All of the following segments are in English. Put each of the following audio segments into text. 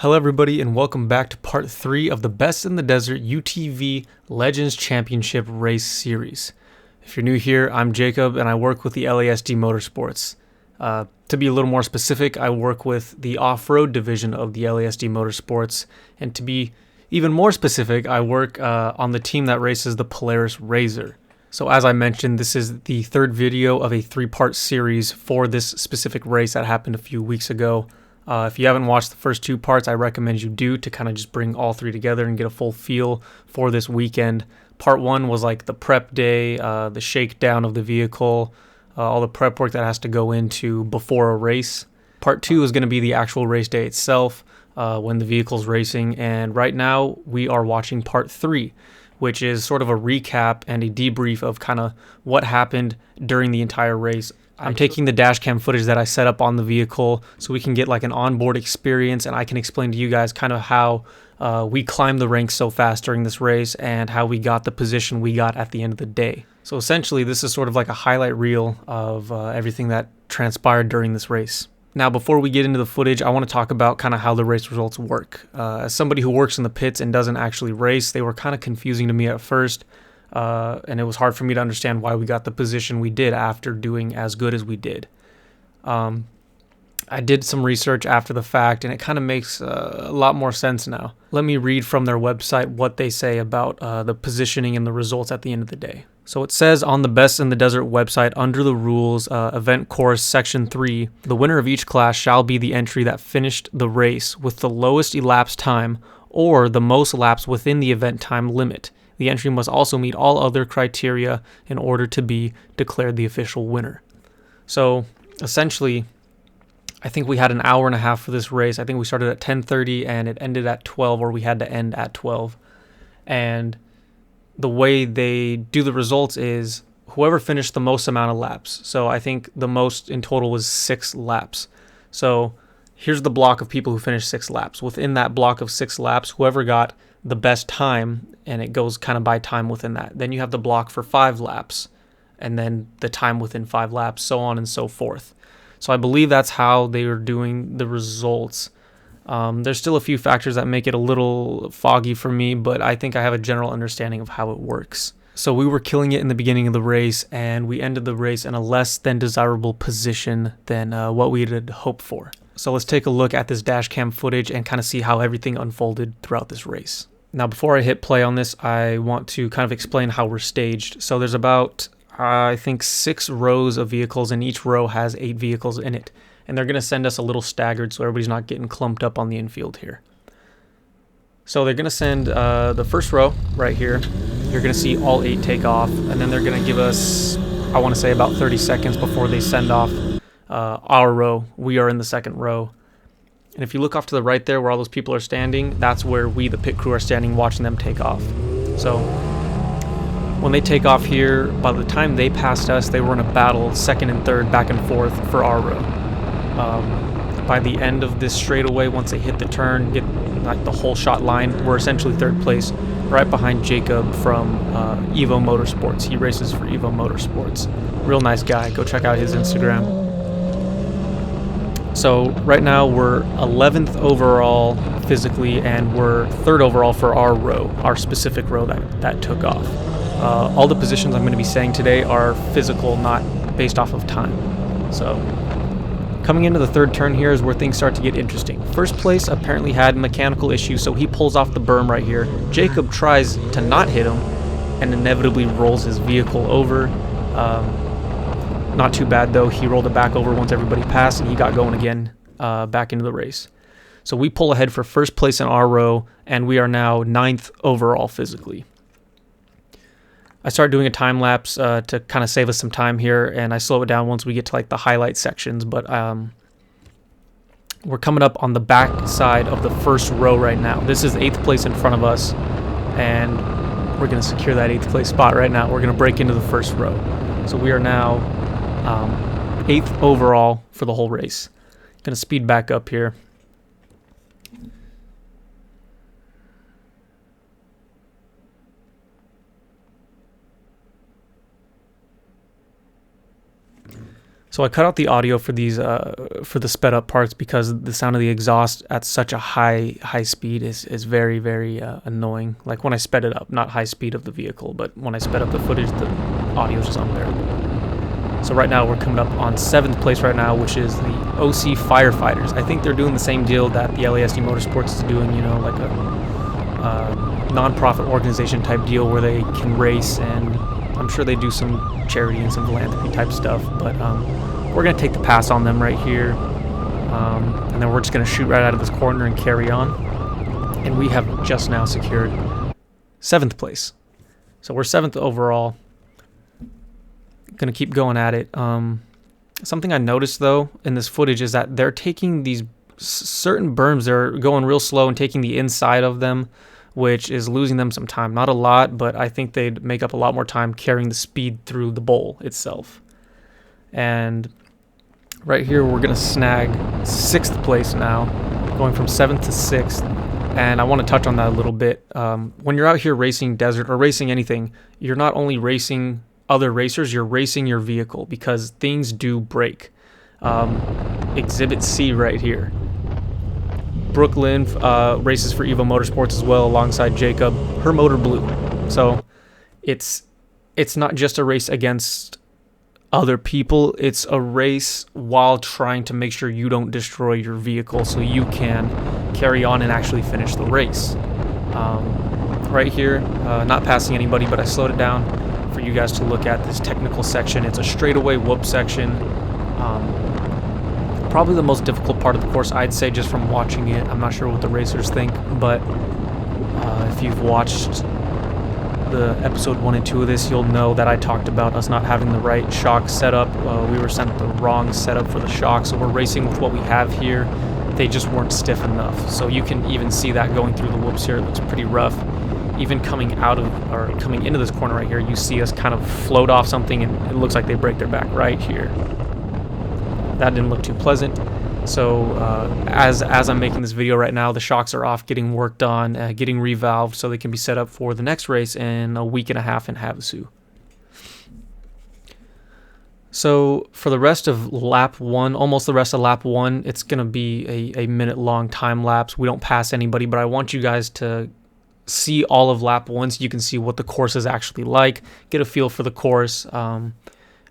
Hello everybody and welcome back to part 3 of the Best in the Desert UTV Legends Championship Race Series. If you're new here, I'm Jacob and I work with the LASD Motorsports. To be a little more specific, I work with the off-road division of the LASD Motorsports, and to be even more specific, I work on the team that races the Polaris RZR. So as I mentioned, this is the third video of a 3-part series for this specific race that happened a few weeks ago. If you haven't watched the first 2 parts, I recommend you do to kind of just bring all 3 together and get a full feel for this weekend. Part 1 was like the prep day, the shakedown of the vehicle, all the prep work that has to go into before a race. Part 2 is going to be the actual race day itself, when the vehicle's racing. And right now we are watching part 3, which is sort of a recap and a debrief of kind of what happened during the entire race. I'm taking the dash cam footage that I set up on the vehicle so we can get like an onboard experience, and I can explain to you guys kind of how we climbed the ranks so fast during this race and how we got the position we got at the end of the day. So essentially this is sort of like a highlight reel of everything that transpired during this race. Now before we get into the footage, I want to talk about kind of how the race results work. As somebody who works in the pits and doesn't actually race, they were kind of confusing to me at first. And it was hard for me to understand why we got the position we did after doing as good as we did. I did some research after the fact, and it kind of makes a lot more sense now. Let me read from their website what they say about the positioning and the results at the end of the day. So it says on the Best in the Desert website, under the rules, event course section 3, the winner of each class shall be the entry that finished the race with the lowest elapsed time or the most laps within the event time limit. The entry must also meet all other criteria in order to be declared the official winner. So essentially, I think we had an hour and a half for this race. I think we started at 10:30 and it ended at 12, or we had to end at 12. And the way they do the results is whoever finished the most amount of laps. So I think the most in total was 6 laps. So here's the block of people who finished 6 laps. Within that block of 6 laps, whoever got the best time, and it goes kind of by time within that. Then you have the block for 5 laps, and then the time within 5 laps, so on and so forth. So I believe that's how they were doing the results. There's still a few factors that make it a little foggy for me, but I think I have a general understanding of how it works. So we were killing it in the beginning of the race, and we ended the race in a less than desirable position than what we had hoped for. So let's take a look at this dash cam footage and kind of see how everything unfolded throughout this race. Now, before I hit play on this, I want to kind of explain how we're staged. So there's about, I think, 6 rows of vehicles, and each row has 8 vehicles in it. And they're going to send us a little staggered so everybody's not getting clumped up on the infield here. So they're going to send the first row right here. You're going to see all 8 take off, and then they're going to give us, I want to say, about 30 seconds before they send off our row. We are in the second row. And if you look off to the right there where all those people are standing, that's where we, the pit crew, are standing watching them take off. So when they take off here, by the time they passed us, they were in a battle, second and third, back and forth for our row. By the end of this straightaway, once they hit the turn, get like the whole shot line, we're essentially third place, right behind Jacob from Evo Motorsports. He races for Evo Motorsports. Real nice guy. Go check out his Instagram. So right now we're 11th overall physically, and we're 3rd overall for our row, our specific row that took off. All the positions I'm going to be saying today are physical, not based off of time. So coming into the 3rd turn here is where things start to get interesting. First place apparently had mechanical issues, so he pulls off the berm right here. Jacob tries to not hit him and inevitably rolls his vehicle over. Not too bad though, he rolled it back over once everybody passed, and he got going again back into the race. So we pull ahead for first place in our row, and we are now 9th overall physically. I start doing a time lapse to kind of save us some time here, and I slow it down once we get to like the highlight sections, but we're coming up on the back side of the first row right now. This is 8th place in front of us, and we're going to secure that 8th place spot right now. We're going to break into the first row. So we are now 8th overall for the whole race. Gonna speed back up here. So I cut out the audio for these for the sped up parts because the sound of the exhaust at such a high speed is very annoying. Like when I sped it up, not high speed of the vehicle, but when I sped up the footage, the audio is just unbearable. So right now we're coming up on 7th place right now, which is the OC Firefighters. I think they're doing the same deal that the LASD Motorsports is doing, you know, like a non-profit organization type deal where they can race, and I'm sure they do some charity and some philanthropy type stuff, but we're going to take the pass on them right here, and then we're just going to shoot right out of this corner and carry on, and we have just now secured 7th place. So we're 7th overall. Going to keep going at it. Something I noticed, though, in this footage is that they're taking these certain berms, they're going real slow and taking the inside of them, which is losing them some time. Not a lot, but I think they'd make up a lot more time carrying the speed through the bowl itself. And right here, we're going to snag 6th place now, going from 7th to 6th. And I want to touch on that a little bit. When you're out here racing desert or racing anything, you're not only racing other racers, you're racing your vehicle because things do break. Exhibit C right here. Brooklyn races for Evo Motorsports as well alongside Jacob. Her motor blew. So it's not just a race against other people. It's a race while trying to make sure you don't destroy your vehicle so you can carry on and actually finish the race. Right here, not passing anybody, but I slowed it down for you guys to look at this technical section. It's a straightaway whoop section. Probably the most difficult part of the course, I'd say, just from watching it. I'm not sure what the racers think, but if you've watched the episode 1 and 2 of this, you'll know that I talked about us not having the right shock setup. We were sent the wrong setup for the shock, so we're racing with what we have here. They just weren't stiff enough, so you can even see that going through the whoops here. It looks pretty rough. Even coming into this corner right here, you see us kind of float off something, and it looks like they break their back right here. That didn't look too pleasant. So as I'm making this video right now, the shocks are off, getting worked on, getting revalved so they can be set up for the next race in a week and a half in Havasu. So for the rest of lap 1, almost the rest of lap 1, it's going to be a minute-long time lapse. We don't pass anybody, but I want you guys to see all of lap 1 so you can see what the course is actually like, get a feel for the course.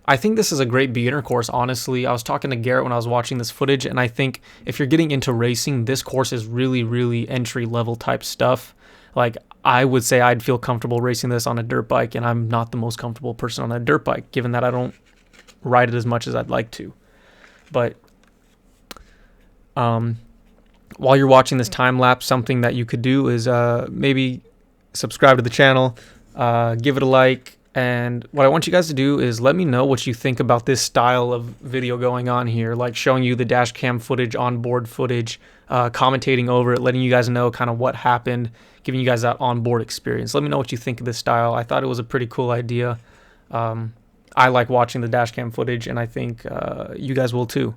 I think this is a great beginner course, honestly. I was talking to Garrett when I was watching this footage, and I think if you're getting into racing, this course is really entry-level type stuff. Like, I would say I'd feel comfortable racing this on a dirt bike, and I'm not the most comfortable person on a dirt bike, given that I don't ride it as much as I'd like to. But while you're watching this time lapse, something that you could do is maybe subscribe to the channel, give it a like, and what I want you guys to do is let me know what you think about this style of video going on here, like showing you the dash cam footage, onboard footage, commentating over it, letting you guys know kind of what happened, giving you guys that onboard experience. Let me know what you think of this style. I thought it was a pretty cool idea. I like watching the dash cam footage, and I think you guys will too.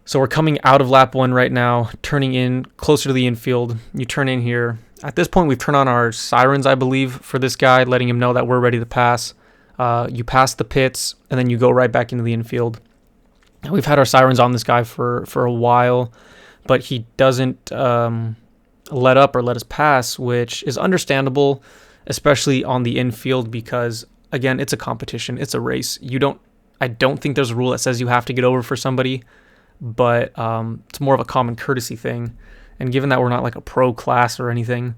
So we're coming out of lap 1 right now, turning in closer to the infield. You turn in here. At this point, we've turned on our sirens, I believe, for this guy, letting him know that we're ready to pass. You pass the pits, and then you go right back into the infield. And we've had our sirens on this guy for a while, but he doesn't let up or let us pass, which is understandable, especially on the infield because, again, it's a competition. It's a race. I don't think there's a rule that says you have to get over for somebody, but it's more of a common courtesy thing. And given that we're not like a pro class or anything,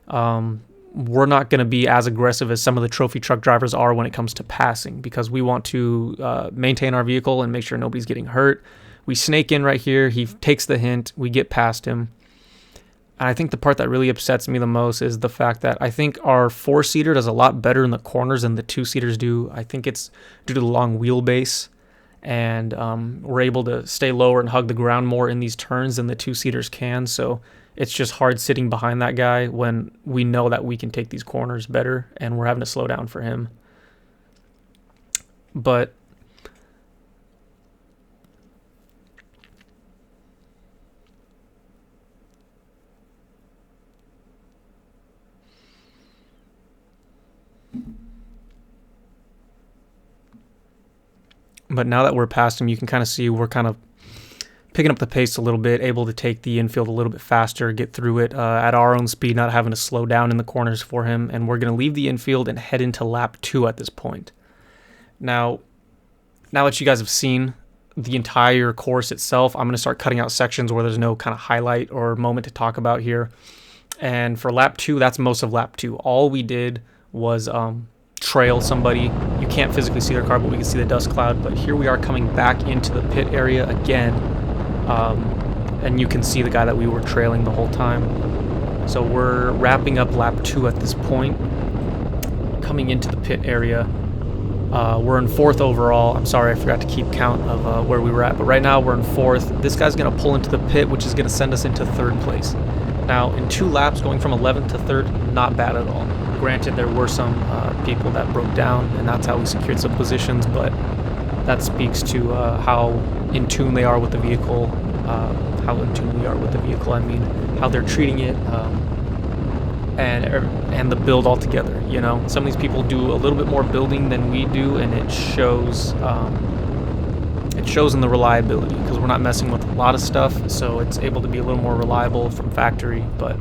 we're not going to be as aggressive as some of the trophy truck drivers are when it comes to passing because we want to maintain our vehicle and make sure nobody's getting hurt. We snake in right here. He takes the hint. We get past him. And I think the part that really upsets me the most is the fact that I think our 4-seater does a lot better in the corners than the 2-seaters do. I think it's due to the long wheelbase. And we're able to stay lower and hug the ground more in these turns than the 2-seaters can. So it's just hard sitting behind that guy when we know that we can take these corners better and we're having to slow down for him. But But now that we're past him, you can kind of see we're kind of picking up the pace a little bit, able to take the infield a little bit faster, get through it at our own speed, not having to slow down in the corners for him. And we're going to leave the infield and head into lap 2 at this point. Now that you guys have seen the entire course itself, I'm going to start cutting out sections where there's no kind of highlight or moment to talk about here. And for lap 2, that's most of lap 2. All we did was trail somebody. You can't physically see their car, but we can see the dust cloud. But here we are coming back into the pit area again. And you can see the guy that we were trailing the whole time. So we're wrapping up lap 2 at this point, coming into the pit area. We're in 4th overall. I'm sorry, I forgot to keep count of where we were at, but right now we're in 4th. This guy's going to pull into the pit, which is going to send us into 3rd place. Now, in 2 laps, going from 11th to 3rd, not bad at all. Granted, there were some people that broke down, and that's how we secured some positions, but that speaks to how in tune they are with the vehicle, I mean, how they're treating it, and the build altogether. You know, some of these people do a little bit more building than we do, and it shows. It shows in the reliability because we're not messing with a lot of stuff, so it's able to be a little more reliable from factory. But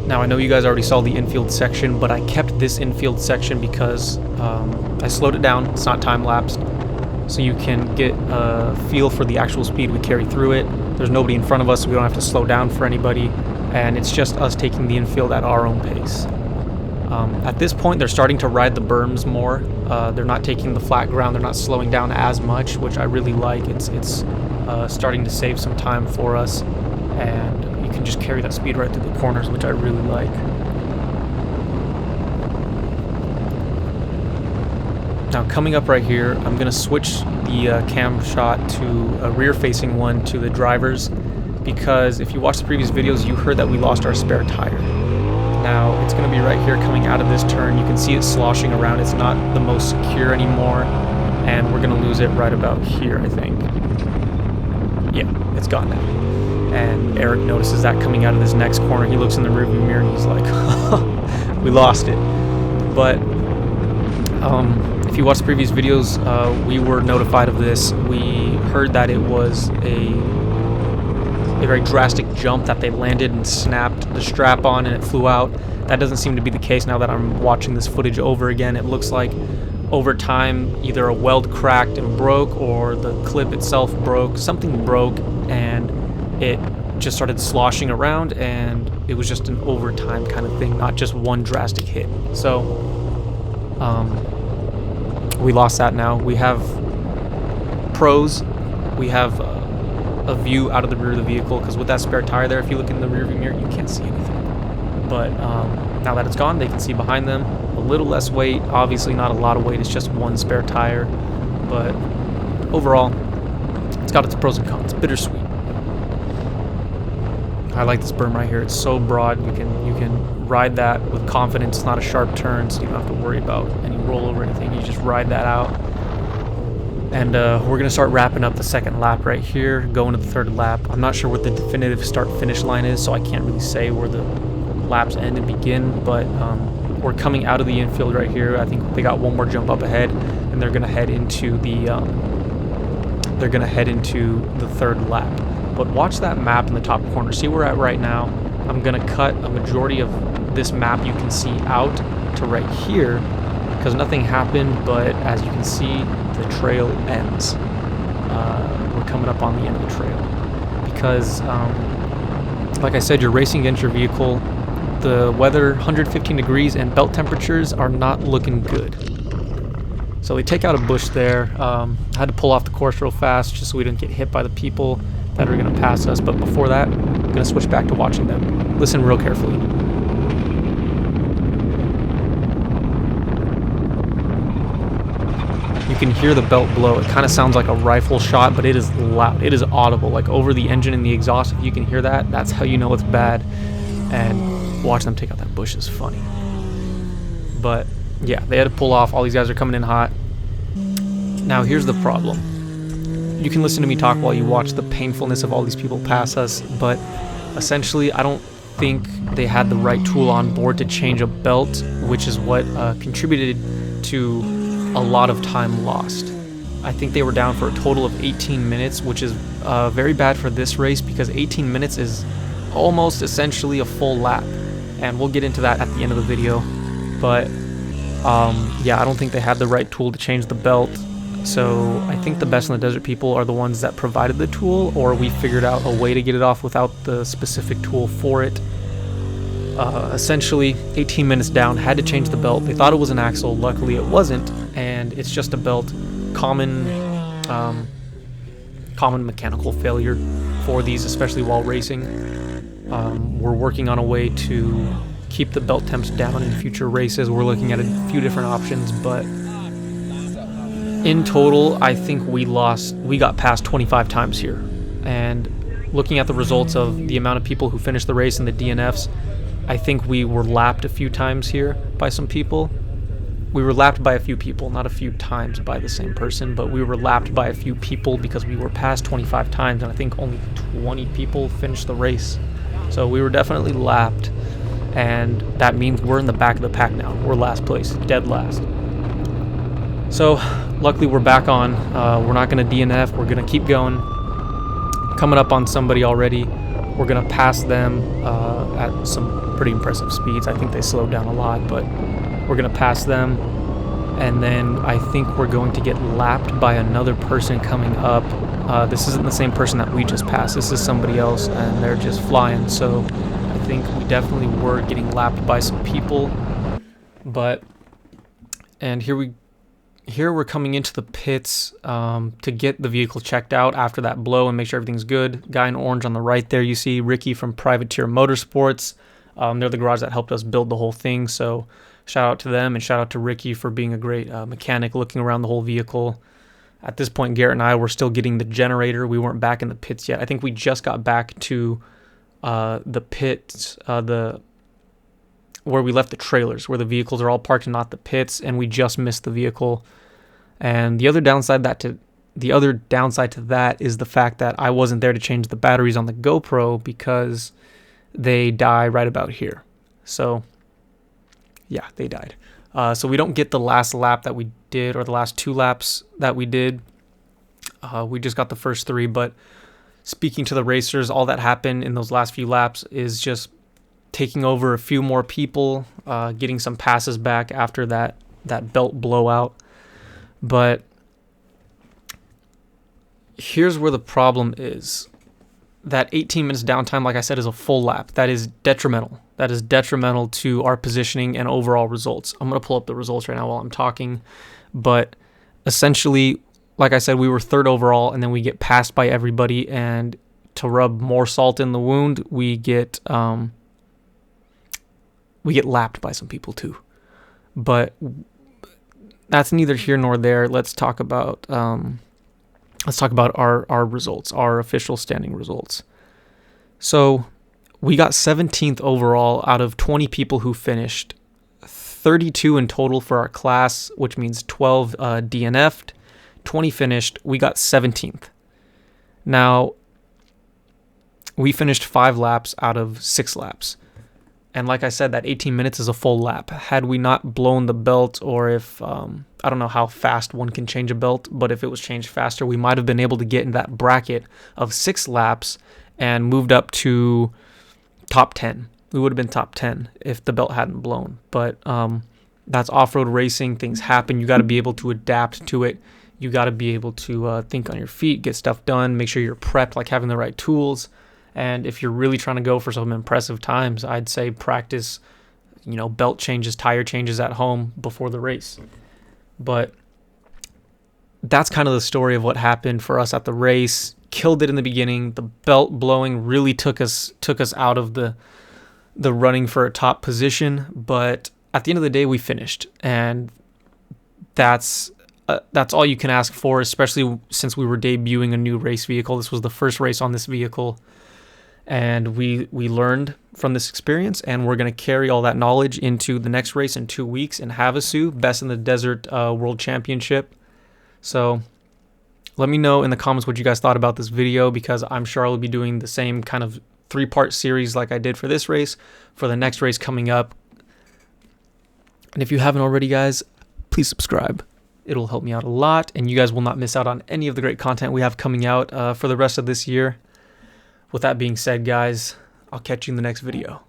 now I know you guys already saw the infield section, but I kept this infield section because I slowed it down. It's not time lapsed, so you can get a feel for the actual speed we carry through it. There's nobody in front of us, so we don't have to slow down for anybody, and it's just us taking the infield at our own pace. At this point, they're starting to ride the berms more. They're not taking the flat ground. They're not slowing down as much, which I really like. It's starting to save some time for us, and you can just carry that speed right through the corners, which I really like. Now, coming up right here, I'm going to switch the cam shot to a rear-facing one to the drivers, because if you watched the previous videos, you heard that we lost our spare tire. Now, it's going to be right here coming out of this turn. You can see it sloshing around. It's not the most secure anymore, and we're going to lose it right about here, I think. Yeah, it's gone now. And Eric notices that coming out of this next corner. He looks in the rearview mirror and he's like, we lost it. But if you watched the previous videos, we were notified of this. We heard that it was a very drastic jump, that they landed and snapped the strap on and it flew out. That doesn't seem to be the case now that I'm watching this footage over again. It looks like over time either a weld cracked and broke, or the clip itself broke. Something broke and it just started sloshing around, and it was just an overtime kind of thing, not just one drastic hit. So we lost that. Now we have pros. We have a view out of the rear of the vehicle, because with that spare tire there, if you look in the rearview mirror, you can't see anything. But now that it's gone, they can see behind them. A little less weight, obviously not a lot of weight, it's just one spare tire, but overall it's got its pros and cons. Bittersweet. I like this berm right here. It's so broad, you can ride that with confidence. It's not a sharp turn, so you don't have to worry about any rollover or anything. You just ride that out. And we're going to start wrapping up the 2nd lap right here, going to the 3rd lap. I'm not sure what the definitive start-finish line is, so I can't really say where the laps end and begin, but we're coming out of the infield right here. I think they got one more jump up ahead, and they're going to head into the 3rd lap. But watch that map in the top corner. See where we're at right now. I'm going to cut a majority of this map you can see out to right here, because nothing happened, but as you can see, the trail ends. We're coming up on the end of the trail. Because, like I said, you're racing against your vehicle. The weather, 115 degrees, and belt temperatures are not looking good. So they take out a bush there. I had to pull off the course real fast just so we didn't get hit by the people that are going to pass us. But before that, I'm going to switch back to watching them. Listen real carefully. You can hear the belt blow. It kind of sounds like a rifle shot, but it is loud. It is audible, like over the engine and the exhaust. If you can hear that, that's how you know it's bad. And watching them take out that bush is funny. But yeah, they had to pull off. All these guys are coming in hot. Now here's the problem. You can listen to me talk while you watch the painfulness of all these people pass us, but essentially I don't think they had the right tool on board to change a belt, which is what contributed to a lot of time lost. I think they were down for a total of 18 minutes, which is very bad for this race because 18 minutes is almost essentially a full lap. And we'll get into that at the end of the video. But yeah, I don't think they had the right tool to change the belt. So I think the best in the desert people are the ones that provided the tool, or we figured out a way to get it off without the specific tool for it. Essentially, 18 minutes down, had to change the belt. They thought it was an axle. Luckily, it wasn't, and it's just a belt. Common mechanical failure for these, especially while racing. We're working on a way to keep the belt temps down in future races. We're looking at a few different options, but in total, I think we got past 25 times here. And looking at the results of the amount of people who finished the race and the DNFs, I think we were lapped a few times here by some people. We were lapped by a few people, not a few times by the same person, but we were lapped by a few people because we were past 25 times, and I think only 20 people finished the race. So we were definitely lapped, and that means we're in the back of the pack now. We're last place, dead last. So luckily we're back on. We're not going to DNF. We're going to keep going. Coming up on somebody already. We're going to pass them at some pretty impressive speeds. I think they slowed down a lot, but we're going to pass them. And then I think we're going to get lapped by another person coming up. This isn't the same person that we just passed. This is somebody else, and they're just flying. So I think we definitely were getting lapped by some people. And here we're coming into the pits to get the vehicle checked out after that blow and make sure everything's good. Guy in orange on the right there, you see Ricky from Privateer Motorsports. They're the garage that helped us build the whole thing, so shout out to them and shout out to Ricky for being a great mechanic looking around the whole vehicle. At this point, Garrett and I were still getting the generator. We weren't back in the pits yet. I think we just got back to the pits, where we left the trailers, where the vehicles are all parked and not the pits, and we just missed the vehicle. And the other downside to that is the fact that I wasn't there to change the batteries on the GoPro because they die right about here. So yeah, they died. So we don't get the last lap that we did, or the last 2 laps that we did. We just got the first 3, but speaking to the racers, all that happened in those last few laps is just taking over a few more people, getting some passes back after that belt blowout. But here's where the problem is. That 18 minutes downtime, like I said, is a full lap. That is detrimental. That is detrimental to our positioning and overall results. I'm going to pull up the results right now while I'm talking. But essentially, like I said, we were 3rd overall, and then we get passed by everybody. And to rub more salt in the wound, we get lapped by some people too. But that's neither here nor there. Let's talk about our results, our official standing results. So we got 17th overall out of 20 people who finished, 32 in total for our class, which means 12 DNF'd, 20 finished. We got 17th. Now, we finished 5 laps out of 6 laps. And like I said, that 18 minutes is a full lap. Had we not blown the belt, or if, I don't know how fast one can change a belt, but if it was changed faster, we might have been able to get in that bracket of 6 laps and moved up to top 10. We would have been top 10 if the belt hadn't blown. But that's off-road racing. Things happen. You got to be able to adapt to it. You got to be able to think on your feet, get stuff done, make sure you're prepped, like having the right tools. And if you're really trying to go for some impressive times, I'd say practice, belt changes, tire changes at home before the race. But that's kind of the story of what happened for us at the race. Killed it in the beginning. The belt blowing really took us out of the running for a top position. But at the end of the day, we finished, and that's all you can ask for, especially since we were debuting a new race vehicle. This was the first race on this vehicle. And we learned from this experience, and we're going to carry all that knowledge into the next race in 2 weeks in Havasu, Best in the Desert World Championship. So let me know in the comments what you guys thought about this video, because I'm sure I'll be doing the same kind of 3-part series like I did for this race, for the next race coming up. And if you haven't already, guys, please subscribe. It'll help me out a lot, and you guys will not miss out on any of the great content we have coming out for the rest of this year. With that being said, guys, I'll catch you in the next video.